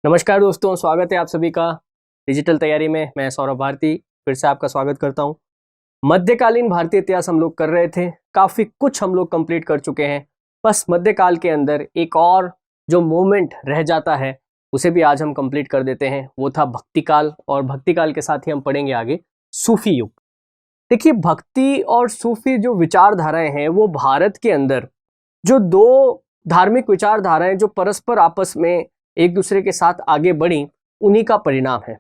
नमस्कार दोस्तों, स्वागत है आप सभी का डिजिटल तैयारी में। मैं सौरभ भारती फिर से आपका स्वागत करता हूं। मध्यकालीन भारतीय इतिहास हम लोग कर रहे थे, काफी कुछ हम लोग कंप्लीट कर चुके हैं। बस मध्यकाल के अंदर एक और जो मोमेंट रह जाता है उसे भी आज हम कंप्लीट कर देते हैं। वो था भक्ति काल, और भक्ति काल के साथ ही हम पढ़ेंगे आगे सूफी युग। देखिए, भक्ति और सूफी जो विचारधाराएं हैं वो भारत के अंदर जो दो धार्मिक विचारधाराएं जो परस्पर आपस में एक दूसरे के साथ आगे बढ़ी, उन्हीं का परिणाम है।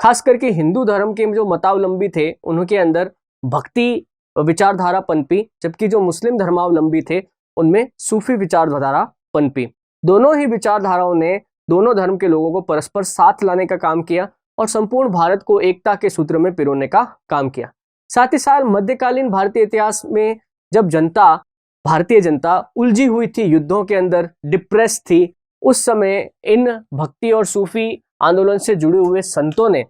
खास करके हिंदू धर्म के जो मतावलंबी थे उनके अंदर भक्ति विचारधारा पनपी, जबकि जो मुस्लिम धर्मावलंबी थे उनमें सूफी विचारधारा पनपी। दोनों ही विचारधाराओं ने दोनों धर्म के लोगों को परस्पर साथ लाने का काम किया और संपूर्ण भारत को एकता के सूत्र में पिरोने का काम किया। साथ ही साथ मध्यकालीन भारतीय इतिहास में जब भारतीय जनता उलझी हुई थी, युद्धों के अंदर डिप्रेस थी, उस समय इन भक्ति और सूफी आंदोलन से जुड़े हुए संतों ने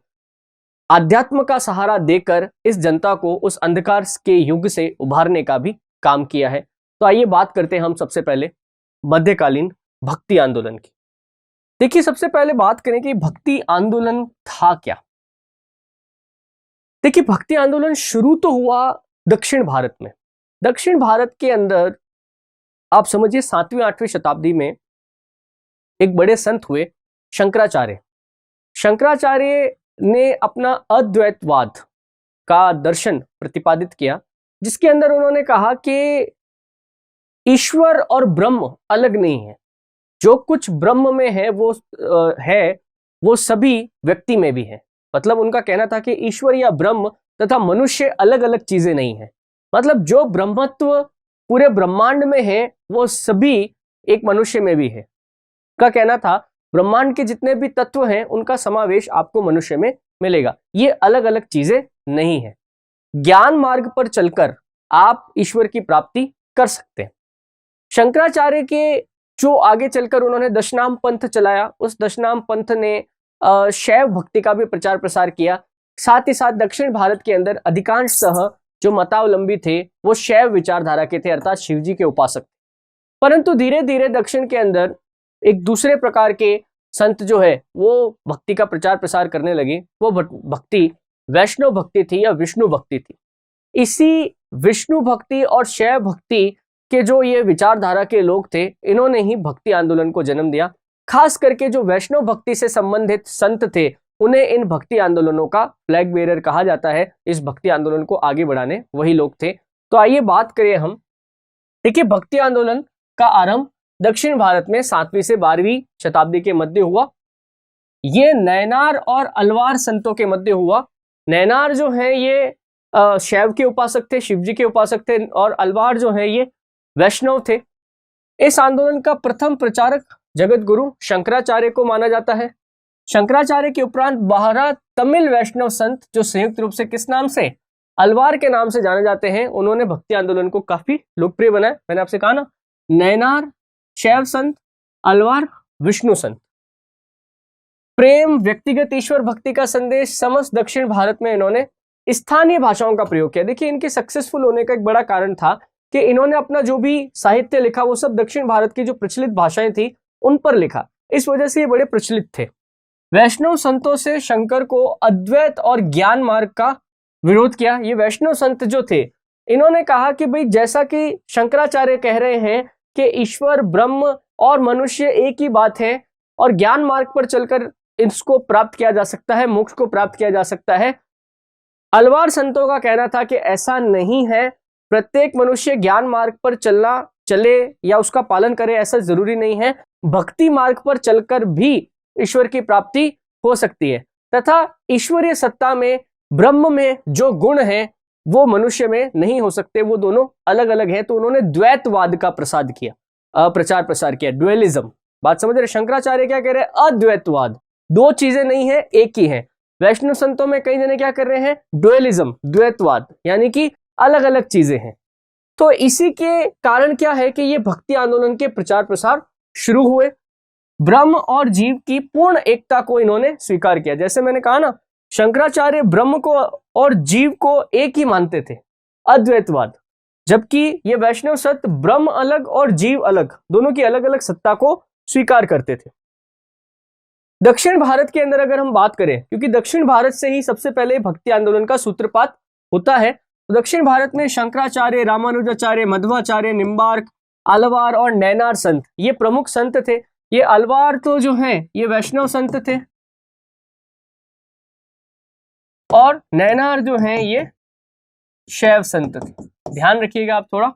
आध्यात्म का सहारा देकर इस जनता को उस अंधकार के युग से उभारने का भी काम किया है। तो आइए बात करते हैं हम सबसे पहले मध्यकालीन भक्ति आंदोलन की। देखिए, सबसे पहले बात करें कि भक्ति आंदोलन था क्या। देखिए, भक्ति आंदोलन शुरू तो हुआ दक्षिण भारत में। दक्षिण भारत के अंदर आप समझिए 7वीं 8वीं शताब्दी में एक बड़े संत हुए शंकराचार्य। शंकराचार्य ने अपना अद्वैतवाद का दर्शन प्रतिपादित किया, जिसके अंदर उन्होंने कहा कि ईश्वर और ब्रह्म अलग नहीं है। जो कुछ ब्रह्म में है वो सभी व्यक्ति में भी है। मतलब उनका कहना था कि ईश्वर या ब्रह्म तथा मनुष्य अलग अलग चीजें नहीं है। मतलब जो ब्रह्मत्व पूरे ब्रह्मांड में है वो सभी एक मनुष्य में भी है। का कहना था ब्रह्मांड के जितने भी तत्व हैं उनका समावेश आपको मनुष्य में मिलेगा, ये अलग अलग चीजें नहीं है। ज्ञान मार्ग पर चलकर आप ईश्वर की प्राप्ति कर सकते हैं। शंकराचार्य के जो आगे चलकर उन्होंने दशनाम पंथ चलाया, उस दशनाम पंथ ने शैव भक्ति का भी प्रचार प्रसार किया। साथ ही साथ दक्षिण भारत के अंदर अधिकांशतः जो मतावलंबी थे वो शैव विचारधारा के थे, अर्थात शिवजी के उपासक। परंतु धीरे धीरे दक्षिण के अंदर एक दूसरे प्रकार के संत जो है वो भक्ति का प्रचार प्रसार करने लगे। वो भक्ति वैष्णव भक्ति थी या विष्णु भक्ति थी। इसी विष्णु भक्ति और शैव भक्ति के जो ये विचारधारा के लोग थे, इन्होंने ही भक्ति आंदोलन को जन्म दिया। खास करके जो वैष्णव भक्ति से संबंधित संत थे उन्हें इन भक्ति आंदोलनों का फ्लैग बेरर कहा जाता है। इस भक्ति आंदोलन को आगे बढ़ाने वही लोग थे। तो आइए बात करें हम। देखिए, भक्ति आंदोलन का आरंभ दक्षिण भारत में 7वीं से 12वीं शताब्दी के मध्य हुआ। ये नैनार और अलवार संतों के मध्य हुआ। नैनार जो है ये शैव के उपासक थे, शिवजी के उपासक थे, और अलवार जो है ये वैष्णव थे। इस आंदोलन का प्रथम प्रचारक जगत गुरु शंकराचार्य को माना जाता है। शंकराचार्य के उपरांत 12 तमिल वैष्णव संत जो संयुक्त रूप से किस नाम से, अलवार के नाम से जाने जाते हैं, उन्होंने भक्ति आंदोलन को काफी लोकप्रिय बनाया। मैंने आपसे कहा ना, नैनार, शैव संत, अलवार, विष्णु संत। प्रेम, व्यक्तिगत ईश्वर भक्ति का संदेश समस्त दक्षिण भारत में इन्होंने स्थानीय भाषाओं का प्रयोग किया। देखिए, इनके सक्सेसफुल होने का एक बड़ा कारण था कि इन्होंने अपना जो भी साहित्य लिखा वो सब दक्षिण भारत की जो प्रचलित भाषाएं थी उन पर लिखा। इस वजह से ये बड़े प्रचलित थे। वैष्णव संतों से शंकर को अद्वैत और ज्ञान मार्ग का विरोध किया। ये वैष्णव संत जो थे इन्होंने कहा कि भाई, जैसा कि शंकराचार्य कह रहे हैं कि ईश्वर, ब्रह्म और मनुष्य एक ही बात है और ज्ञान मार्ग पर चलकर इसको प्राप्त किया जा सकता है, मोक्ष को प्राप्त किया जा सकता है। अलवार संतों का कहना था कि ऐसा नहीं है, प्रत्येक मनुष्य ज्ञान मार्ग पर चले या उसका पालन करे ऐसा जरूरी नहीं है। भक्ति मार्ग पर चलकर भी ईश्वर की प्राप्ति हो सकती है, तथा ईश्वरीय सत्ता में, ब्रह्म में जो गुण है वो मनुष्य में नहीं हो सकते, वो दोनों अलग अलग हैं। तो उन्होंने द्वैतवाद का प्रचार प्रसार किया, ड्युअलिज्म। बात समझ रहे? शंकराचार्य क्या कह रहे हैं? अद्वैतवाद, दो चीजें नहीं है, एक ही है। वैष्णव संतों में कई जने क्या कर रहे हैं? ड्युअलिज्म, द्वैतवाद, यानी कि अलग अलग चीजें हैं। तो इसी के कारण क्या है कि ये भक्ति आंदोलन के प्रचार प्रसार शुरू हुए। ब्रह्म और जीव की पूर्ण एकता को इन्होंने स्वीकार किया। जैसे मैंने कहा ना, शंकराचार्य ब्रह्म को और जीव को एक ही मानते थे, अद्वैतवाद, जबकि ये वैष्णव संत ब्रह्म अलग और जीव अलग, दोनों की अलग अलग सत्ता को स्वीकार करते थे। दक्षिण भारत के अंदर अगर हम बात करें, क्योंकि दक्षिण भारत से ही सबसे पहले भक्ति आंदोलन का सूत्रपात होता है, तो दक्षिण भारत में शंकराचार्य, रामानुजाचार्य, मध्वाचार्य, निम्बार्क, आलवार और नैनार संत ये प्रमुख संत थे। ये अलवार तो जो हैं ये वैष्णव संत थे और नैनार जो हैं ये शैव संत थे। ध्यान रखिएगा आप, थोड़ा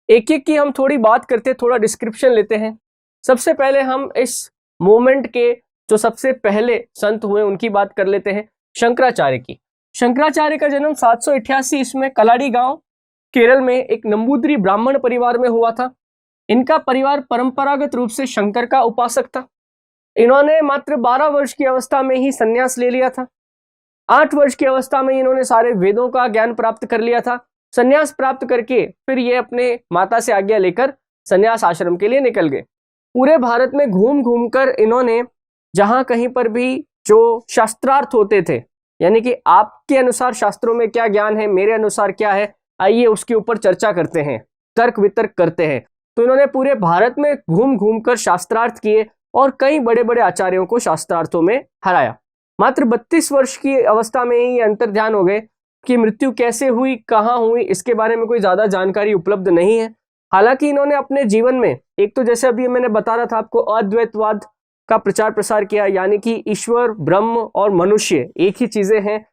एक एक की हम थोड़ी बात करते, थोड़ा डिस्क्रिप्शन लेते हैं। सबसे पहले हम इस मूवमेंट के जो सबसे पहले संत हुए उनकी बात कर लेते हैं, शंकराचार्य की। शंकराचार्य का जन्म 788 ईस्वी कलाड़ी गांव केरल में एक नंबूदरी ब्राह्मण परिवार में हुआ था। इनका परिवार परंपरागत रूप से शंकर का उपासक था। इन्होंने मात्र 12 वर्ष की अवस्था में ही संन्यास ले लिया था। 8 वर्ष की अवस्था में इन्होंने सारे वेदों का ज्ञान प्राप्त कर लिया था। संन्यास प्राप्त करके फिर ये अपने माता से आज्ञा लेकर संन्यास आश्रम के लिए निकल गए। पूरे भारत में घूम घूम कर इन्होंने जहां कहीं पर भी जो शास्त्रार्थ होते थे, यानी कि आपके अनुसार शास्त्रों में क्या ज्ञान है, मेरे अनुसार क्या है, आइए उसके ऊपर चर्चा करते हैं, तर्क वितर्क करते हैं। तो इन्होंने पूरे भारत में घूम घूम कर शास्त्रार्थ किए और कई बड़े बड़े आचार्यों को शास्त्रार्थों में हराया। मात्र 32 वर्ष की अवस्था में ही अंतर ध्यान हो गए कि मृत्यु कैसे हुई, कहाँ हुई, इसके बारे में कोई ज्यादा जानकारी उपलब्ध नहीं है। हालांकि इन्होंने अपने जीवन में एक तो जैसे अभी मैंने बता रहा था आपको, अद्वैतवाद का प्रचार प्रसार किया, यानी कि ईश्वर, ब्रह्म और मनुष्य एक ही चीजें हैं।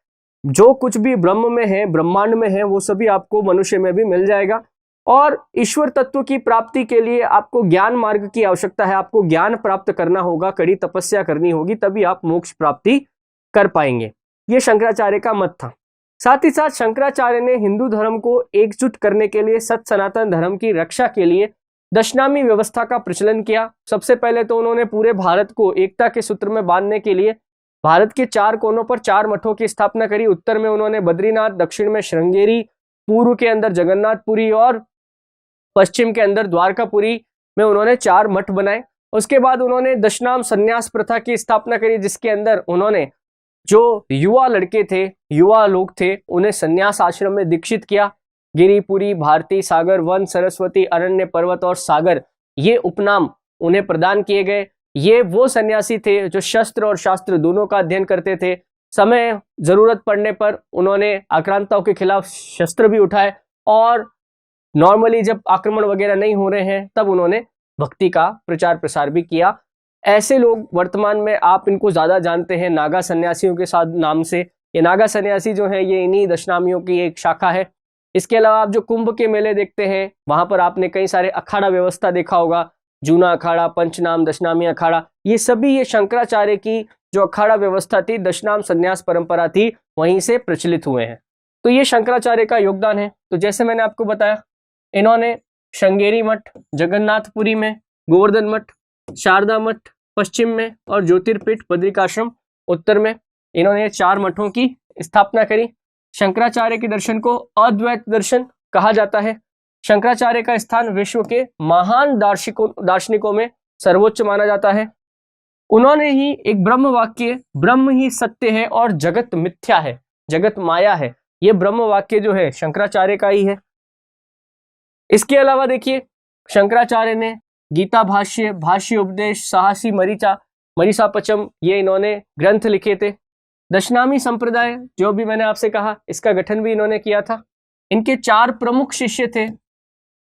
जो कुछ भी ब्रह्म में है, ब्रह्मांड में है, वो सभी आपको मनुष्य में भी मिल जाएगा। और ईश्वर तत्व की प्राप्ति के लिए आपको ज्ञान मार्ग की आवश्यकता है। आपको ज्ञान प्राप्त करना होगा, कड़ी तपस्या करनी होगी, तभी आप मोक्ष प्राप्ति कर पाएंगे। ये शंकराचार्य का मत था। साथ ही साथ शंकराचार्य ने हिंदू धर्म को एकजुट करने के लिए, सत सनातन धर्म की रक्षा के लिए दशनामी व्यवस्था का प्रचलन किया। सबसे पहले तो उन्होंने पूरे भारत को एकता के सूत्र में बांधने के लिए भारत के 4 कोनों पर 4 मठों की स्थापना करी। उत्तर में उन्होंने बद्रीनाथ, दक्षिण में श्रृंगेरी, पूर्व के अंदर जगन्नाथपुरी और पश्चिम के अंदर द्वारकापुरी में उन्होंने 4 मठ बनाए। उसके बाद उन्होंने दशनाम संन्यास प्रथा की स्थापना करी, जिसके अंदर उन्होंने जो युवा लड़के थे, युवा लोग थे, उन्हें संन्यास आश्रम में दीक्षित किया। गिरिपुरी, भारती, सागर, वन, सरस्वती, अरण्य, पर्वत और सागर ये उपनाम उन्हें प्रदान किए गए। ये वो सन्यासी थे जो शस्त्र और शास्त्र दोनों का अध्ययन करते थे। समय जरूरत पड़ने पर उन्होंने आक्रांताओं के खिलाफ शस्त्र भी उठाए और नॉर्मली जब आक्रमण वगैरह नहीं हो रहे हैं तब उन्होंने भक्ति का प्रचार प्रसार भी किया। ऐसे लोग वर्तमान में आप इनको ज्यादा जानते हैं नागा सन्यासियों के साथ नाम से। ये नागा सन्यासी जो है ये इन्हीं दशनामियों की एक शाखा है। इसके अलावा आप जो कुंभ के मेले देखते हैं वहां पर आपने कई सारे अखाड़ा व्यवस्था देखा होगा, जूना अखाड़ा, पंचनाम, दशनामी अखाड़ा, ये सभी ये शंकराचार्य की जो अखाड़ा व्यवस्था थी, दशनाम संन्यास परंपरा थी, वहीं से प्रचलित हुए हैं। तो ये शंकराचार्य का योगदान है। तो जैसे मैंने आपको बताया, इन्होंने श्रृंगेरी मठ, जगन्नाथपुरी में, गोवर्धन मठ, शारदा मठ पश्चिम में और ज्योतिर्पीठ बद्रिकाश्रम उत्तर में, इन्होंने 4 मठों की स्थापना करी। शंकराचार्य के दर्शन को अद्वैत दर्शन कहा जाता है। शंकराचार्य का स्थान विश्व के महान दार्शनिकों में सर्वोच्च माना जाता है। उन्होंने ही एक ब्रह्म वाक्य, ब्रह्म ही सत्य है और जगत मिथ्या है, जगत माया है, ये ब्रह्म वाक्य जो है शंकराचार्य का ही है। इसके अलावा देखिए, शंकराचार्य ने गीता भाष्य, भाष्य उपदेश, साहसी मरीचा पचम, ये इन्होंने ग्रंथ लिखे थे। दशनामी संप्रदाय जो भी मैंने आपसे कहा, इसका गठन भी इन्होंने किया था। इनके 4 प्रमुख शिष्य थे।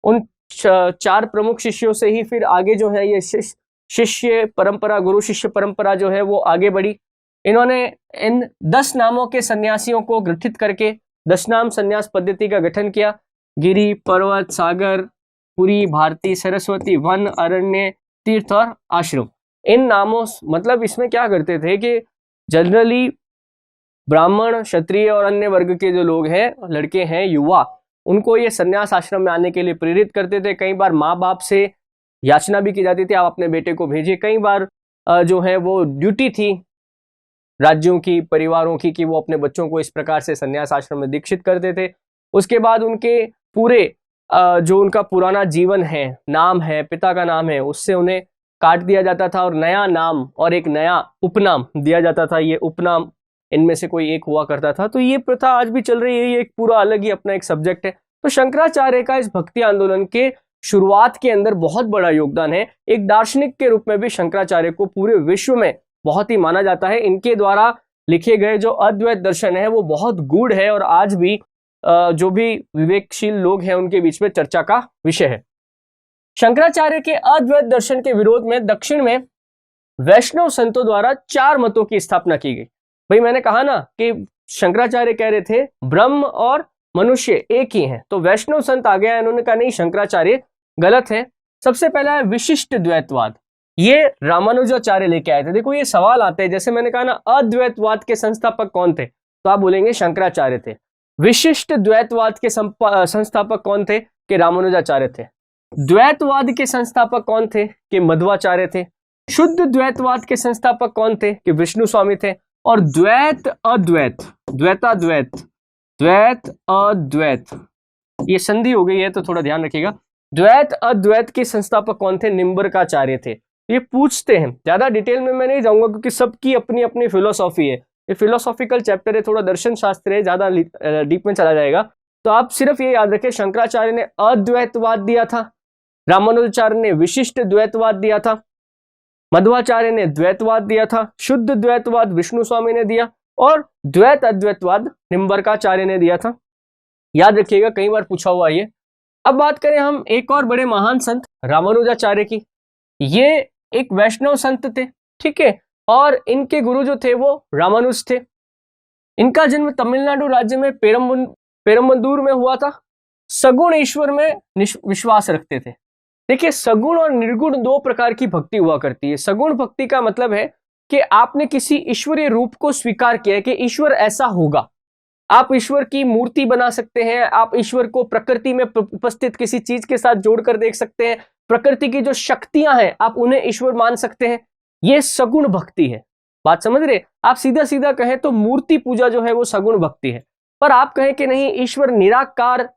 उन 4 प्रमुख शिष्यों से ही फिर आगे जो है ये शिष्य परंपरा, गुरु शिष्य परंपरा जो है वो आगे बढ़ी। इन्होंने इन 10 नामों के सन्यासियों को गठित करके दशनाम संन्यास पद्धति का गठन किया। गिरी, पर्वत, सागर, पुरी, भारती, सरस्वती, वन, अरण्य, तीर्थ और आश्रम, इन नामों, मतलब इसमें क्या करते थे कि जनरली ब्राह्मण, क्षत्रिय और अन्य वर्ग के जो लोग हैं, लड़के हैं, युवा, उनको ये संन्यास आश्रम में आने के लिए प्रेरित करते थे। कई बार माँ बाप से याचना भी की जाती थी, आप अपने बेटे को भेजिए। कई बार जो है वो ड्यूटी थी राज्यों की, परिवारों की, कि वो अपने बच्चों को इस प्रकार से संन्यास आश्रम में दीक्षित करते थे। उसके बाद उनके पूरे जो उनका पुराना जीवन है, नाम है, पिता का नाम है, उससे उन्हें काट दिया जाता था और नया नाम और एक नया उपनाम दिया जाता था। ये उपनाम इनमें से कोई एक हुआ करता था। तो ये प्रथा आज भी चल रही है, ये एक पूरा अलग ही अपना एक सब्जेक्ट है। तो शंकराचार्य का इस भक्ति आंदोलन के शुरुआत के अंदर बहुत बड़ा योगदान है। एक दार्शनिक के रूप में भी शंकराचार्य को पूरे विश्व में बहुत ही माना जाता है। इनके द्वारा लिखे गए जो अद्वैत दर्शन है वो बहुत गूढ़ है और आज भी जो भी विवेकशील लोग हैं उनके बीच में चर्चा का विषय है। शंकराचार्य के अद्वैत दर्शन के विरोध में दक्षिण में वैष्णव संतों द्वारा 4 मतों की स्थापना की गई। भाई मैंने कहा ना कि शंकराचार्य कह रहे थे ब्रह्म और मनुष्य एक ही हैं, तो वैष्णव संत आ गया, इन्होंने कहा नहीं शंकराचार्य गलत है। सबसे पहला है विशिष्ट द्वैतवाद, ये रामानुजाचार्य लेके आए थे। देखो ये सवाल आते हैं, जैसे मैंने कहा ना अद्वैतवाद के संस्थापक कौन थे, तो आप बोलेंगे शंकराचार्य थे। विशिष्ट द्वैतवाद के संस्थापक कौन थे, कि रामानुजाचार्य थे। द्वैतवाद के संस्थापक कौन थे, कि मध्वाचार्य थे। शुद्ध द्वैतवाद के संस्थापक कौन थे, कि विष्णु स्वामी थे। और द्वैत अद्वैत, द्वैताद्वैत, द्वैत अद्वैत, ये संधि हो गई है तो थोड़ा ध्यान रखिएगा। द्वैत अद्वैत के संस्थापक कौन थे, निम्बरकाचार्य थे। ये पूछते हैं, ज्यादा डिटेल में मैं नहीं जाऊंगा क्योंकि सबकी अपनी अपनी फिलोसॉफी है, ये फिलोसॉफिकल चैप्टर है, थोड़ा दर्शन शास्त्र है, ज्यादा डीप में चला जाएगा। तो आप सिर्फ ये याद रखें, शंकराचार्य ने अद्वैतवाद दिया था, रामानुजाचार्य ने विशिष्ट द्वैतवाद दिया था, मध्वाचार्य ने द्वैतवाद दिया था, शुद्ध द्वैतवाद विष्णु स्वामी ने दिया और द्वैत अद्वैतवाद निम्बरकाचार्य ने दिया था। याद रखिएगा, कई बार पूछा हुआ ये। अब बात करें हम एक और बड़े महान संत रामानुजाचार्य की। ये एक वैष्णव संत थे, ठीक है, और इनके गुरु जो थे वो रामानुज थे। इनका जन्म तमिलनाडु राज्य में पेरम्बदूर में हुआ था। सगुण ईश्वर में विश्वास रखते थे। देखिए सगुण और निर्गुण 2 प्रकार की भक्ति हुआ करती है। सगुण भक्ति का मतलब है कि आपने किसी ईश्वरीय रूप को स्वीकार किया है कि ईश्वर ऐसा होगा। आप ईश्वर की मूर्ति बना सकते हैं, आप ईश्वर को प्रकृति में उपस्थित किसी चीज के साथ जोड़कर देख सकते हैं, प्रकृति की जो शक्तियां हैं आप उन्हें ईश्वर मान सकते हैं। यह सगुण भक्ति है। बात समझ रहे? आप सीधा सीधा कहें तो मूर्ति पूजा जो है वो सगुण भक्ति है, पर आप कहें कि नहीं ईश्वर निराकार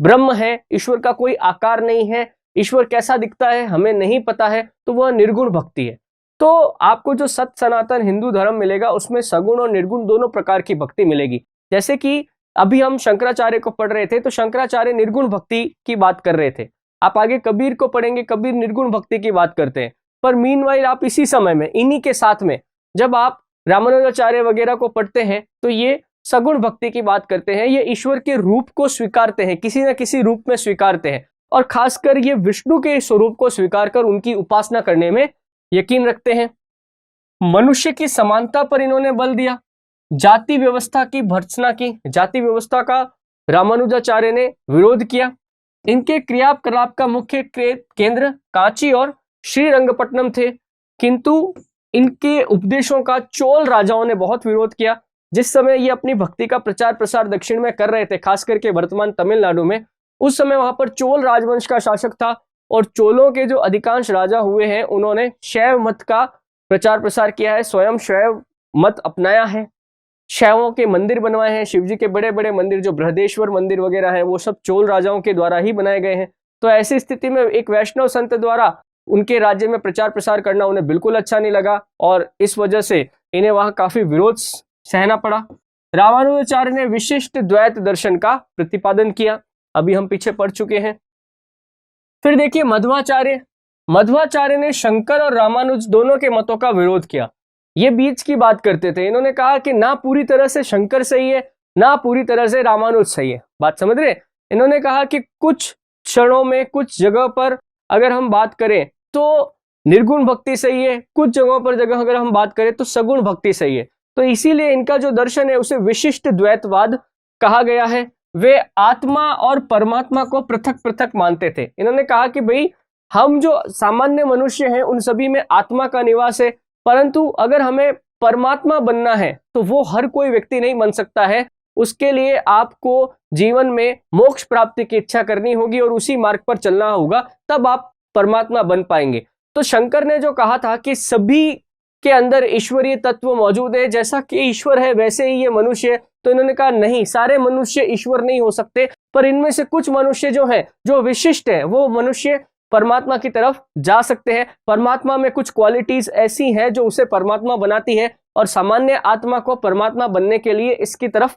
ब्रह्म है, ईश्वर का कोई आकार नहीं है, ईश्वर कैसा दिखता है हमें नहीं पता है, तो वह निर्गुण भक्ति है। तो आपको जो सत सनातन हिंदू धर्म मिलेगा उसमें सगुण और निर्गुण दोनों प्रकार की भक्ति मिलेगी। जैसे कि अभी हम शंकराचार्य को पढ़ रहे थे तो शंकराचार्य निर्गुण भक्ति की बात कर रहे थे। आप आगे कबीर को पढ़ेंगे, कबीर निर्गुण भक्ति की बात करते हैं। पर मीनवाइल आप इसी समय में इन्हीं के साथ में जब आप रामानुजाचार्य वगैरह को पढ़ते हैं तो ये सगुण भक्ति की बात करते हैं। ये ईश्वर के रूप को स्वीकारते हैं, किसी न किसी रूप में स्वीकारते हैं, और खासकर ये विष्णु के स्वरूप को स्वीकार कर उनकी उपासना करने में यकीन रखते हैं। मनुष्य की समानता पर इन्होंने बल दिया। जाति व्यवस्था की भर्त्सना की, जाति व्यवस्था का रामानुजाचार्य ने विरोध किया। इनके क्रियाकलाप का मुख्य केंद्र कांची और श्रीरंगपट्टनम थे, किंतु इनके उपदेशों का चोल राजाओं ने बहुत विरोध किया। जिस समय ये अपनी भक्ति का प्रचार प्रसार दक्षिण में कर रहे थे, खास करके वर्तमान तमिलनाडु में, उस समय वहां पर चोल राजवंश का शासक था और चोलों के जो अधिकांश राजा हुए हैं उन्होंने शैव मत का प्रचार प्रसार किया है, स्वयं शैव मत अपनाया है, शैवों के मंदिर बनवाए हैं। शिवजी के बड़े बड़े मंदिर जो बृहदेश्वर मंदिर वगैरह हैं वो सब चोल राजाओं के द्वारा ही बनाए गए हैं। तो ऐसी स्थिति में एक वैष्णव संत द्वारा उनके राज्य में प्रचार प्रसार करना उन्हें बिल्कुल अच्छा नहीं लगा और इस वजह से इन्हें वहां काफी विरोध सहना पड़ा। रामानुजाचार्य ने विशिष्ट द्वैत दर्शन का प्रतिपादन किया, अभी हम पीछे पढ़ चुके हैं। फिर देखिए मध्वाचार्य ने शंकर और रामानुज दोनों के मतों का विरोध किया। ये बीच की बात करते थे। इन्होंने कहा कि ना पूरी तरह से शंकर सही है ना पूरी तरह से रामानुज सही है। बात समझ रहे? इन्होंने कहा कि कुछ क्षणों में कुछ जगह पर अगर हम बात करें तो निर्गुण भक्ति सही है, कुछ जगहों पर जगह अगर हम बात करें तो सगुण भक्ति सही है। तो इसीलिए इनका जो दर्शन है उसे विशिष्ट द्वैतवाद कहा गया है। वे आत्मा और परमात्मा को पृथक पृथक मानते थे। इन्होंने कहा कि भाई हम जो सामान्य मनुष्य हैं उन सभी में आत्मा का निवास है, परंतु अगर हमें परमात्मा बनना है तो वो हर कोई व्यक्ति नहीं बन सकता है। उसके लिए आपको जीवन में मोक्ष प्राप्ति की इच्छा करनी होगी और उसी मार्ग पर चलना होगा, तब आप परमात्मा बन पाएंगे। तो शंकर ने जो कहा था कि सभी के अंदर ईश्वरीय तत्व मौजूद है, जैसा कि ईश्वर है वैसे ही ये मनुष्य है, तो इन्होंने कहा नहीं, सारे मनुष्य ईश्वर नहीं हो सकते, पर इनमें से कुछ मनुष्य जो हैं जो विशिष्ट है वो मनुष्य परमात्मा की तरफ जा सकते हैं। परमात्मा में कुछ क्वालिटीज ऐसी हैं जो उसे परमात्मा बनाती है और सामान्य आत्मा को परमात्मा बनने के लिए इसकी तरफ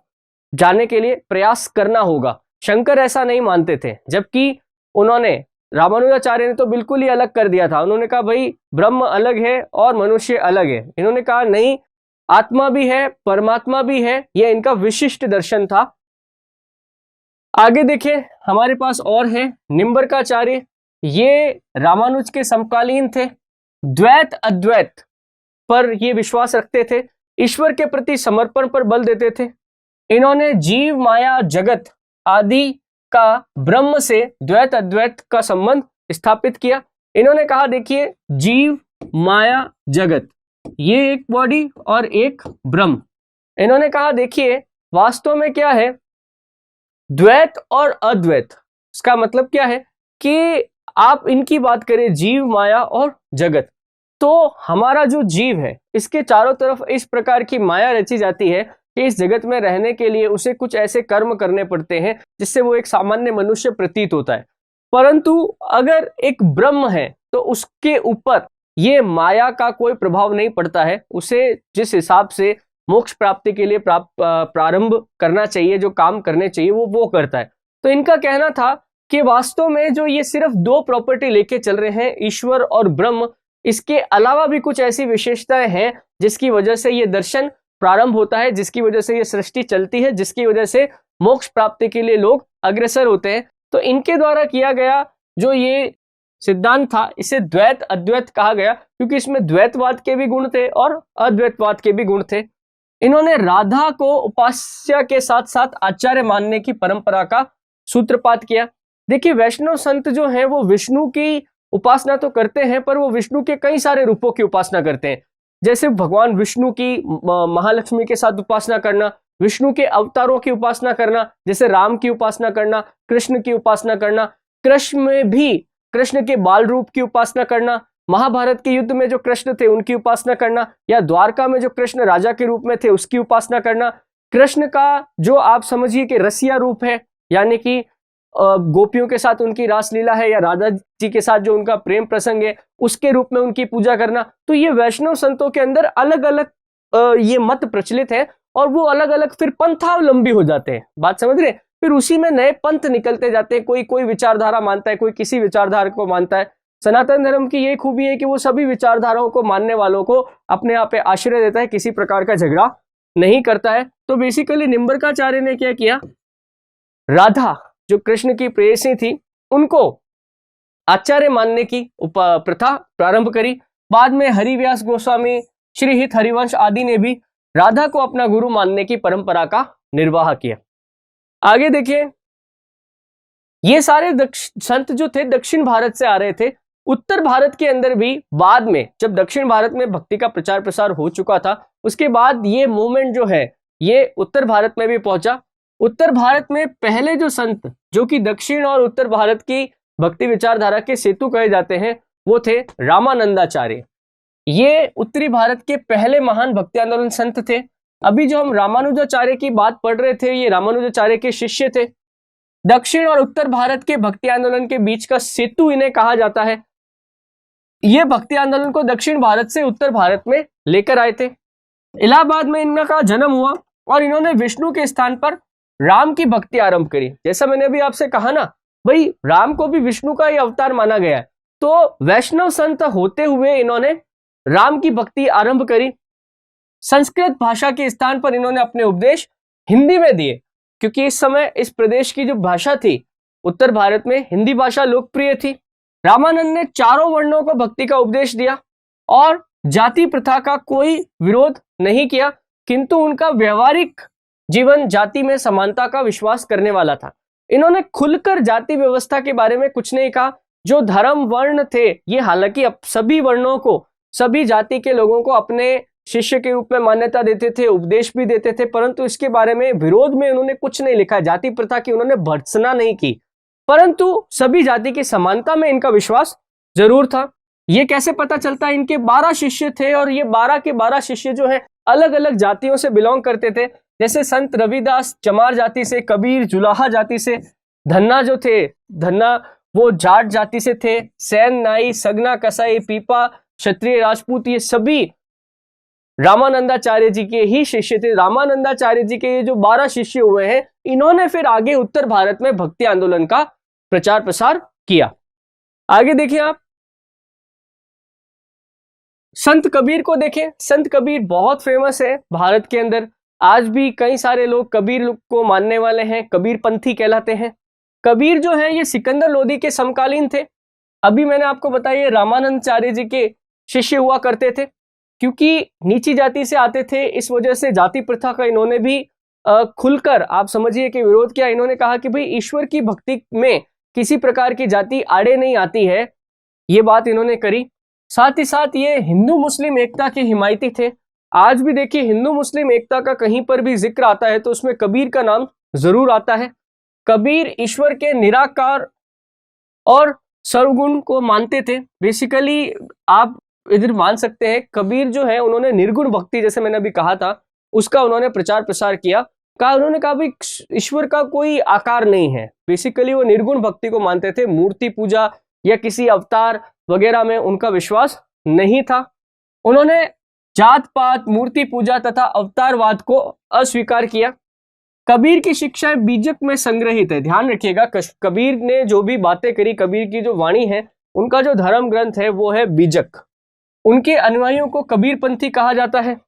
जाने के लिए प्रयास करना होगा। शंकर ऐसा नहीं मानते थे, जबकि उन्होंने रामानुजाचार्य ने तो बिल्कुल ही अलग कर दिया था। उन्होंने कहा भाई ब्रह्म अलग है और मनुष्य अलग है। इन्होंने कहा नहीं, आत्मा भी है परमात्मा भी है, यह इनका विशिष्ट दर्शन था। आगे देखिए हमारे पास और है निम्बरकाचार्य। ये रामानुज के समकालीन थे, द्वैत अद्वैत पर ये विश्वास रखते थे, ईश्वर के प्रति समर्पण पर बल देते थे। इन्होंने जीव माया जगत आदि का ब्रह्म से द्वैत अद्वैत का संबंध स्थापित किया। इन्होंने कहा देखिए जीव माया जगत ये एक बॉडी और एक ब्रह्म। इन्होंने कहा देखिए वास्तव में क्या है द्वैत और अद्वैत, इसका मतलब क्या है कि आप इनकी बात करें जीव माया और जगत, तो हमारा जो जीव है इसके चारों तरफ इस प्रकार की माया रची जाती है कि इस जगत में रहने के लिए उसे कुछ ऐसे कर्म करने पड़ते हैं जिससे वो एक सामान्य मनुष्य प्रतीत होता है। परंतु अगर एक ब्रह्म है तो उसके ऊपर ये माया का कोई प्रभाव नहीं पड़ता है। उसे जिस हिसाब से मोक्ष प्राप्ति के लिए प्रारंभ करना चाहिए, जो काम करने चाहिए वो करता है। तो इनका कहना था कि वास्तव में जो ये सिर्फ दो प्रॉपर्टी लेके चल रहे हैं ईश्वर और ब्रह्म, इसके अलावा भी कुछ ऐसी विशेषताएं हैं जिसकी वजह से ये दर्शन प्रारंभ होता है, जिसकी वजह से ये सृष्टि चलती है, जिसकी वजह से मोक्ष प्राप्ति के लिए लोग अग्रसर होते हैं। तो इनके द्वारा किया गया जो ये सिद्धांत था इसे द्वैत अद्वैत कहा गया, क्योंकि इसमें द्वैतवाद के भी गुण थे और अद्वैतवाद के भी गुण थे। इन्होंने राधा को उपास्य के साथ साथ आचार्य मानने की परंपरा का सूत्रपात किया। देखिए वैष्णव संत जो हैं वो विष्णु की उपासना तो करते हैं, पर वो विष्णु के कई सारे रूपों की उपासना करते हैं। जैसे भगवान विष्णु की महालक्ष्मी के साथ उपासना करना, विष्णु के अवतारों की उपासना करना, जैसे राम की उपासना करना, कृष्ण की उपासना करना, कृष्ण में भी कृष्ण के बाल रूप की उपासना करना, महाभारत के युद्ध में जो कृष्ण थे उनकी उपासना करना, या द्वारका में जो कृष्ण राजा के रूप में थे उसकी उपासना करना, कृष्ण का जो आप समझिए कि रसिया रूप है, यानी कि गोपियों के साथ उनकी रासलीला है, या राधा जी के साथ जो उनका प्रेम प्रसंग है उसके रूप में उनकी पूजा करना। तो ये वैष्णव संतों के अंदर अलग अलग ये मत प्रचलित है और वो अलग अलग फिर पंथावलंबी हो जाते हैं। बात समझ रहे? फिर उसी में नए पंथ निकलते जाते हैं। कोई कोई विचारधारा मानता है, कोई किसी विचारधारा को मानता है। सनातन धर्म की ये खूबी है कि वो सभी विचारधाराओं को मानने वालों को अपने आप पे आश्रय देता है, किसी प्रकार का झगड़ा नहीं करता है। तो बेसिकली निम्बरकाचार्य ने क्या किया, राधा जो कृष्ण की प्रेयसी थी उनको आचार्य मानने की प्रथा प्रारंभ करी। बाद में हरिव्यास गोस्वामी, श्री हित हरिवंश आदि ने भी राधा को अपना गुरु मानने की परंपरा का निर्वाह किया। आगे देखिए ये सारे संत जो थे दक्षिण भारत से आ रहे थे। उत्तर भारत के अंदर भी बाद में जब दक्षिण भारत में भक्ति का प्रचार प्रसार हो चुका था उसके बाद ये मूवमेंट जो है ये उत्तर भारत में भी पहुंचा। उत्तर भारत में पहले जो संत जो कि दक्षिण और उत्तर भारत की भक्ति विचारधारा के सेतु कहे जाते हैं वो थे रामानंदाचार्य। ये उत्तरी भारत के पहले महान भक्ति आंदोलन संत थे। अभी जो हम रामानुजाचार्य की बात पढ़ रहे थे ये रामानुजाचार्य के शिष्य थे। दक्षिण और उत्तर भारत के भक्ति आंदोलन के बीच का सेतु इन्हें कहा जाता है। ये भक्ति आंदोलन को दक्षिण भारत से उत्तर भारत में लेकर आए थे। इलाहाबाद में इनका जन्म हुआ और इन्होंने विष्णु के स्थान पर राम की भक्ति आरंभ करी। जैसा मैंने अभी आपसे कहा ना भाई राम को भी विष्णु का ही अवतार माना गया है, तो वैष्णव संत होते हुए इन्होंने राम की भक्ति आरंभ करी। संस्कृत भाषा के स्थान पर इन्होंने अपने उपदेश हिंदी में दिए, क्योंकि इस समय इस प्रदेश की जो भाषा थी उत्तर भारत में हिंदी भाषा लोकप्रिय थी। रामानंद ने चारों वर्णों को भक्ति का उपदेश दिया और जाति प्रथा का कोई विरोध नहीं किया, किंतु उनका व्यवहारिक जीवन जाति में समानता का विश्वास करने वाला था। इन्होंने खुलकर जाति व्यवस्था के बारे में कुछ नहीं कहा। जो धर्म वर्ण थे ये हालांकि सभी वर्णों को, सभी जाति के लोगों को अपने शिष्य के रूप में मान्यता देते थे, उपदेश भी देते थे, परंतु इसके बारे में विरोध में उन्होंने कुछ नहीं लिखा। जाति प्रथा की उन्होंने भर्त्सना नहीं की, परंतु सभी जाति की समानता में इनका विश्वास जरूर था। ये कैसे पता चलता है? इनके 12 शिष्य थे और ये 12 के 12 शिष्य जो है अलग अलग जातियों से बिलोंग करते थे। जैसे संत रविदास चमार जाति से, कबीर जुलाहा जाति से, धन्ना जो थे धन्ना वो जाट जाति से थे, सैन नाई, सगना कसाई, पीपा, क्षत्रिय, राजपूत, ये सभी रामानंदाचार्य जी के ही शिष्य थे। रामानंदाचार्य जी के ये जो 12 शिष्य हुए हैं इन्होंने फिर आगे उत्तर भारत में भक्ति आंदोलन का प्रचार प्रसार किया। आगे देखिए आप संत कबीर को देखें। संत कबीर बहुत फेमस है भारत के अंदर। आज भी कई सारे लोग कबीर को मानने वाले हैं, कबीर पंथी कहलाते हैं। कबीर जो है ये सिकंदर लोदी के समकालीन थे। अभी मैंने आपको बताया रामानंदाचार्य जी के शिष्य हुआ करते थे। क्योंकि नीची जाति से आते थे, इस वजह से जाति प्रथा का इन्होंने भी खुलकर आप समझिए कि विरोध किया। इन्होंने कहा कि भाई ईश्वर की भक्ति में किसी प्रकार की जाति आड़े नहीं आती है, ये बात इन्होंने करी। साथ ही साथ ये हिंदू मुस्लिम एकता के हिमायती थे। आज भी देखिए हिंदू मुस्लिम एकता का कहीं पर भी जिक्र आता है तो उसमें कबीर का नाम जरूर आता है। कबीर ईश्वर के निराकार और सर्वगुण को मानते थे। बेसिकली आप इधर मान सकते हैं कबीर जो है उन्होंने निर्गुण भक्ति, जैसे मैंने अभी कहा था, उसका उन्होंने प्रचार प्रसार किया। उन्होंने कहा भाई ईश्वर का कोई आकार नहीं है। बेसिकली वो निर्गुण भक्ति को मानते थे, मूर्ति पूजा या किसी अवतार वगैरह में उनका विश्वास नहीं था। उन्होंने जात पात, मूर्ति पूजा तथा अवतारवाद को अस्वीकार किया। कबीर की शिक्षाएं बीजक में संग्रहित है। ध्यान रखिएगा, कबीर ने जो भी बातें करी, कबीर की जो वाणी है, उनका जो धर्म ग्रंथ है वो है बीजक। उनके अनुयायियों को कबीर पंथी कहा जाता है।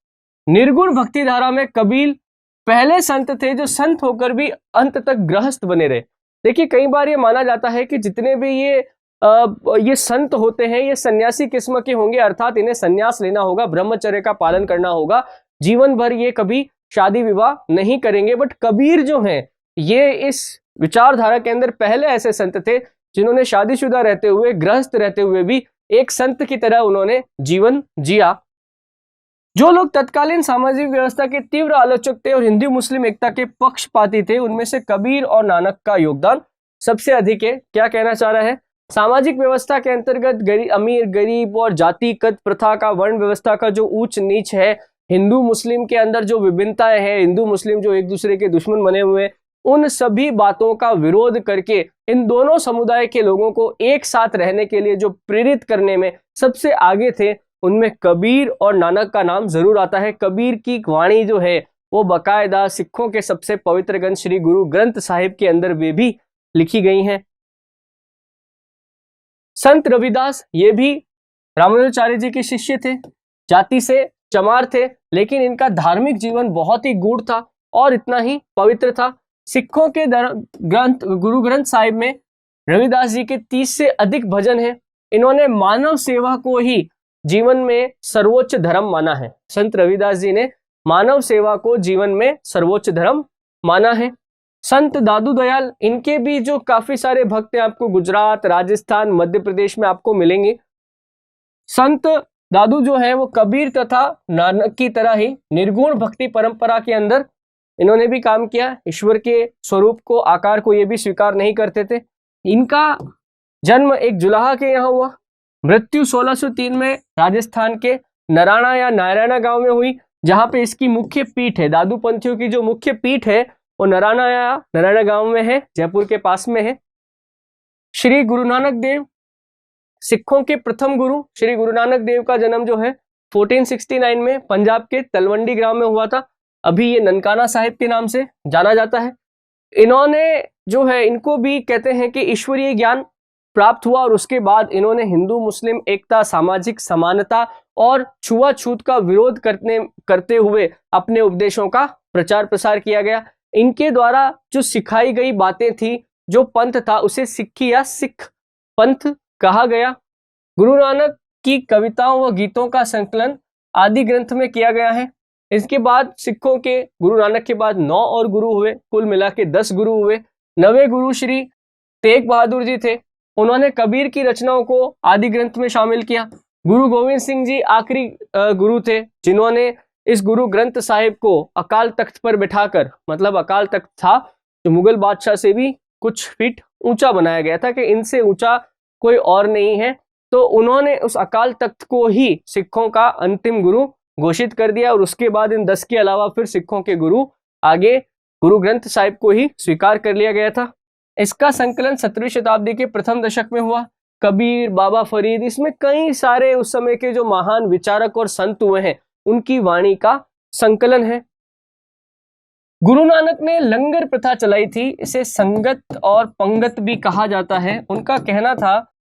निर्गुण भक्ति धारा में कबीर पहले संत थे जो संत होकर भी अंत तक गृहस्थ बने रहे। देखिए कई बार ये माना जाता है कि जितने भी ये संत होते हैं ये सन्यासी किस्म के होंगे, अर्थात इन्हें सन्यास लेना होगा, ब्रह्मचर्य का पालन करना होगा, जीवन भर ये कभी शादी विवाह नहीं करेंगे। बट कबीर जो हैं ये इस विचारधारा के अंदर पहले ऐसे संत थे जिन्होंने शादीशुदा रहते हुए, गृहस्थ रहते हुए भी एक संत की तरह उन्होंने जीवन जिया। जो लोग तत्कालीन सामाजिक व्यवस्था के तीव्र आलोचक थे और हिंदू मुस्लिम एकता के पक्षपाती थे, उनमें से कबीर और नानक का योगदान सबसे अधिक है। क्या कहना चाह रहा है? सामाजिक व्यवस्था के अंतर्गत अमीर गरीब और जातिगत प्रथा का, वर्ण व्यवस्था का जो ऊंच नीच है, हिंदू मुस्लिम के अंदर जो विभिन्नताएं हैं, हिंदू मुस्लिम जो एक दूसरे के दुश्मन बने हुए, उन सभी बातों का विरोध करके इन दोनों समुदाय के लोगों को एक साथ रहने के लिए जो प्रेरित करने में सबसे आगे थे, उनमें कबीर और नानक का नाम जरूर आता है। कबीर की वाणी जो है वो बाकायदा सिखों के सबसे पवित्र ग्रंथ श्री गुरु ग्रंथ साहिब के अंदर वे भी लिखी गई हैं। संत रविदास ये भी रामानुजाचार्य जी के शिष्य थे, जाति से चमार थे, लेकिन इनका धार्मिक जीवन बहुत ही गूढ़ था और इतना ही पवित्र था। सिखों के ग्रंथ गुरु ग्रंथ साहिब में रविदास जी के 30 से अधिक भजन हैं। इन्होंने मानव सेवा को ही जीवन में सर्वोच्च धर्म माना है। संत रविदास जी ने मानव सेवा को जीवन में सर्वोच्च धर्म माना है। संत दादू दयाल, इनके भी जो काफी सारे भक्त हैं आपको गुजरात, राजस्थान, मध्य प्रदेश में आपको मिलेंगे। संत दादू जो है वो कबीर तथा नानक की तरह ही निर्गुण भक्ति परंपरा के अंदर इन्होंने भी काम किया। ईश्वर के स्वरूप को, आकार को ये भी स्वीकार नहीं करते थे। इनका जन्म एक जुलाहा के यहाँ हुआ, मृत्यु 1603 में राजस्थान के नराणा या नारायणा गांव में हुई, जहां पे इसकी मुख्य पीठ है। दादू पंथियों की जो मुख्य पीठ है वो नराणा या नारायणा गांव में है, जयपुर के पास में है। श्री गुरु नानक देव सिखों के प्रथम गुरु। श्री गुरु नानक देव का जन्म जो है 1469 में पंजाब के तलवंडी ग्राम में हुआ था। अभी ये ननकाना साहिब के नाम से जाना जाता है। इन्होंने जो है, इनको भी कहते हैं कि ईश्वरीय ज्ञान प्राप्त हुआ और उसके बाद इन्होंने हिंदू मुस्लिम एकता, सामाजिक समानता और छुआछूत का विरोध करते हुए अपने उपदेशों का प्रचार प्रसार किया गया। इनके द्वारा जो सिखाई गई बातें थी, जो पंथ था, उसे सिक्खी या सिख पंथ कहा गया। गुरु नानक की कविताओं व गीतों का संकलन आदि ग्रंथ में किया गया है। इसके बाद सिखों के गुरु नानक के बाद 9 और गुरु हुए, कुल मिला के 10 गुरु हुए। 9वें गुरु श्री तेग बहादुर जी थे। उन्होंने कबीर की रचनाओं को आदि ग्रंथ में शामिल किया। गुरु गोविंद सिंह जी आखिरी गुरु थे जिन्होंने इस गुरु ग्रंथ साहिब को अकाल तख्त पर बिठाकर, मतलब अकाल तख्त था जो मुगल बादशाह से भी कुछ फीट ऊंचा बनाया गया था कि इनसे ऊंचा कोई और नहीं है, तो उन्होंने उस अकाल तख्त को ही सिखों का अंतिम गुरु घोषित कर दिया। और उसके बाद इन 10 के अलावा फिर सिखों के गुरु आगे गुरु ग्रंथ साहिब को ही स्वीकार कर लिया गया था। इसका संकलन 17वीं शताब्दी के प्रथम दशक में हुआ। कबीर, बाबा फरीद, इसमें कई सारे उस समय के जो महान विचारक और संत हुए हैं उनकी वाणी का संकलन है। गुरु नानक ने लंगर प्रथा चलाई थी, इसे संगत और पंगत भी कहा जाता है। उनका कहना था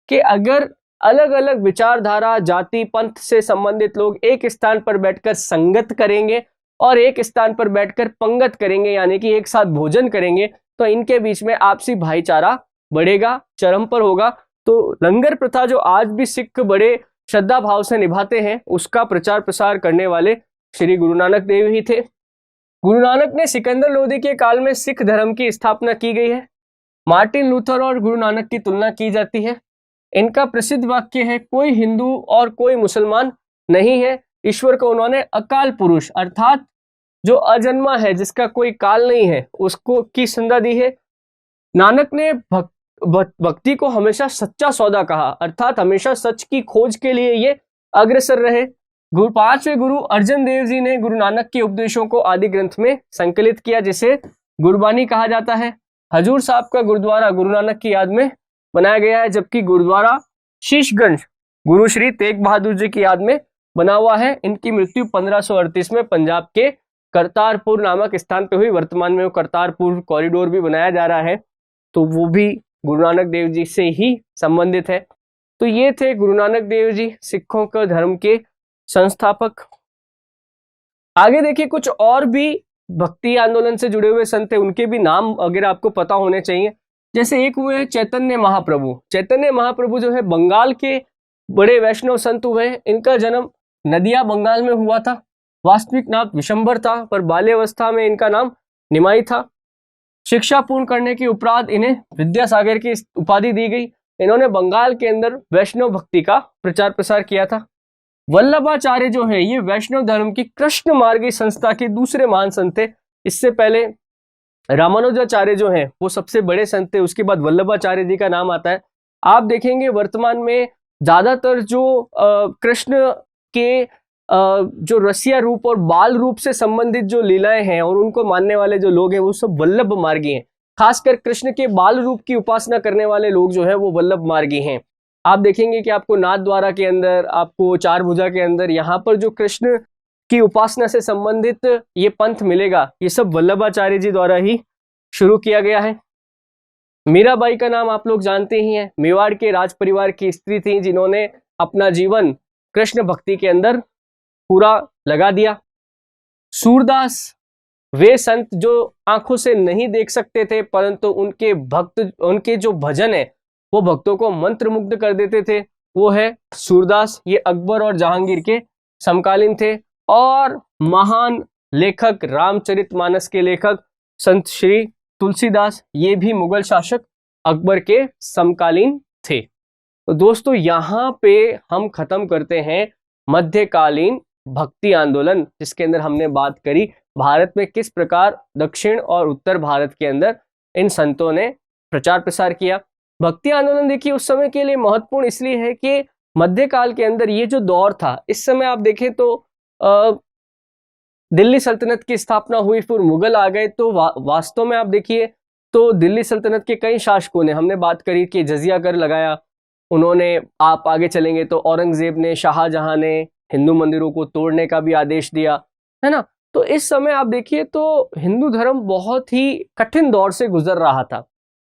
कि अगर अलग अलग विचारधारा, जाति, पंथ से संबंधित लोग एक स्थान पर बैठकर संगत करेंगे और एक स्थान पर बैठकर पंगत करेंगे, यानी कि एक साथ भोजन करेंगे, तो इनके बीच में आपसी भाईचारा बढ़ेगा, चरम पर होगा। तो लंगर प्रथा जो आज भी सिख बड़े श्रद्धा भाव से निभाते हैं, उसका प्रचार प्रसार करने वाले श्री गुरु नानक देव ही थे। गुरु नानक ने सिकंदर लोधी के काल में सिख धर्म की स्थापना की गई है। मार्टिन लूथर और गुरु नानक की तुलना की जाती है। इनका प्रसिद्ध वाक्य है, कोई हिंदू और कोई मुसलमान नहीं है। ईश्वर को उन्होंने अकाल पुरुष अर्थात जो अजन्मा है, जिसका कोई काल नहीं है, उसको की संज्ञा दी है। नानक ने भक्ति को हमेशा सच्चा सौदा कहा, अर्थात हमेशा सच की खोज के लिए ये अग्रसर रहे। पांचवें गुरु अर्जन देव जी ने गुरु नानक के उपदेशों को आदि ग्रंथ में संकलित किया, जिसे गुरबानी कहा जाता है। हजूर साहब का गुरुद्वारा गुरु नानक की याद में बनाया गया है, जबकि गुरुद्वारा शीशगंज गुरु श्री तेग बहादुर जी की याद में बना हुआ है। इनकी मृत्यु 1538 में पंजाब के करतारपुर नामक स्थान पे हुई। वर्तमान में वो करतारपुर कॉरिडोर भी बनाया जा रहा है, तो वो भी गुरु नानक देव जी से ही संबंधित है। तो ये थे गुरु नानक देव जी, सिखों के धर्म के संस्थापक। आगे देखिए, कुछ और भी भक्ति आंदोलन से जुड़े हुए संत थे, उनके भी नाम अगर आपको पता होने चाहिए। जैसे एक हुए चैतन्य महाप्रभु। चैतन्य महाप्रभु जो है बंगाल के बड़े वैष्णव संत हुए। इनका जन्म नदिया बंगाल में हुआ था। वास्तविक नाम विशंबर था, पर बाल्यावस्था में इनका नाम निमाई था। शिक्षा पूर्ण करने के उपरांत इन्हें विद्यासागर की उपाधि दी गई। इन्होंने बंगाल के अंदर वैष्णव भक्ति का प्रचार प्रसार किया था। वल्लभाचार्य जो है, ये वैष्णव धर्म की कृष्ण मार्गी संस्था के दूसरे महान संत थे। इससे पहले रामानुजाचार्य जो हैं वो सबसे बड़े संत थे, उसके बाद वल्लभाचार्य जी का नाम आता है। आप देखेंगे वर्तमान में ज्यादातर जो कृष्ण के जो रसिया रूप और बाल रूप से संबंधित जो लीलाएं हैं और उनको मानने वाले जो लोग हैं, वो सब वल्लभ मार्गी हैं। खासकर कृष्ण के बाल रूप की उपासना करने वाले लोग जो है वो वल्लभ मार्गी हैं। आप देखेंगे कि आपको नाथद्वारा के अंदर, आपको चार भुजा के अंदर, यहाँ पर जो कृष्ण की उपासना से संबंधित ये पंथ मिलेगा, ये सब वल्लभाचार्य जी द्वारा ही शुरू किया गया है। मीराबाई का नाम आप लोग जानते ही हैं। मेवाड़ के राज परिवार की स्त्री थी, जिन्होंने अपना जीवन कृष्ण भक्ति के अंदर पूरा लगा दिया। सूरदास वे संत जो आंखों से नहीं देख सकते थे, परंतु उनके जो भजन है वो भक्तों को मंत्रमुग्ध कर देते थे, वो है सूरदास। ये अकबर और जहांगीर के समकालीन थे। और महान लेखक, रामचरितमानस के लेखक संत श्री तुलसीदास, ये भी मुगल शासक अकबर के समकालीन थे। तो दोस्तों, यहाँ पे हम खत्म करते हैं मध्यकालीन भक्ति आंदोलन, जिसके अंदर हमने बात करी भारत में किस प्रकार दक्षिण और उत्तर भारत के अंदर इन संतों ने प्रचार प्रसार किया। भक्ति आंदोलन देखिए उस समय के लिए महत्वपूर्ण इसलिए है कि मध्यकाल के अंदर ये जो दौर था, इस समय आप देखें तो दिल्ली सल्तनत की स्थापना हुई, फिर मुगल आ गए। तो वास्तव में आप देखिए तो दिल्ली सल्तनत के कई शासकों ने, हमने बात करी कि जजिया कर लगाया उन्होंने। आप आगे चलेंगे तो औरंगजेब ने, शाहजहां ने हिंदू मंदिरों को तोड़ने का भी आदेश दिया, है ना। तो इस समय आप देखिए तो हिंदू धर्म बहुत ही कठिन दौर से गुजर रहा था।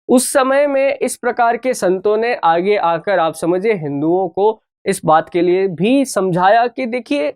उस समय में इस प्रकार के संतों ने आगे आकर, आप समझिए, हिंदुओं को इस बात के लिए भी समझाया कि देखिए,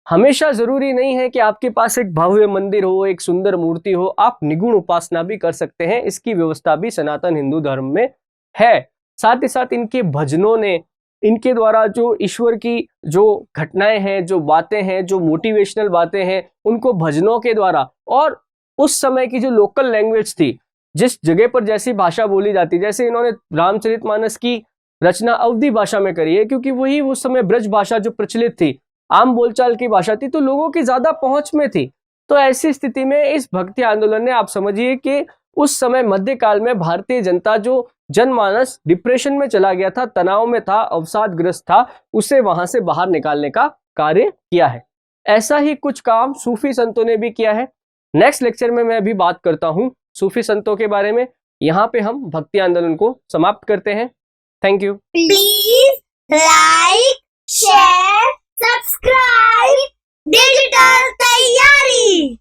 हमेशा जरूरी नहीं है कि आपके पास एक भव्य मंदिर हो, एक सुंदर मूर्ति हो, आप निगुण उपासना भी कर सकते हैं। इसकी व्यवस्था भी सनातन हिंदू धर्म में है। साथ ही साथ इनके भजनों ने, इनके द्वारा जो ईश्वर की जो घटनाएं हैं, जो बातें हैं, जो मोटिवेशनल बातें हैं, उनको भजनों के द्वारा, और उस समय की जो लोकल लैंग्वेज थी, जिस जगह पर जैसी भाषा बोली जाती, जैसे इन्होंने रामचरितमानस की रचना अवधी भाषा में करी है, क्योंकि वही उस समय ब्रज भाषा जो प्रचलित थी, आम बोलचाल की भाषा थी, तो लोगों की ज्यादा पहुंच में थी। तो ऐसी स्थिति में इस भक्ति आंदोलन ने, आप समझिए कि उस समय मध्यकाल में भारतीय जनता, जो जनमानस डिप्रेशन में चला गया था, तनाव में था, अवसादग्रस्त था, उसे वहां से बाहर निकालने का कार्य किया है। ऐसा ही कुछ काम सूफी संतों ने भी किया है। नेक्स्ट लेक्चर में मैं अभी बात करता हूं सूफी संतों के बारे में। यहाँ पे हम भक्ति आंदोलन को समाप्त करते हैं। Thank you. Please like, share, subscribe digital तैयारी।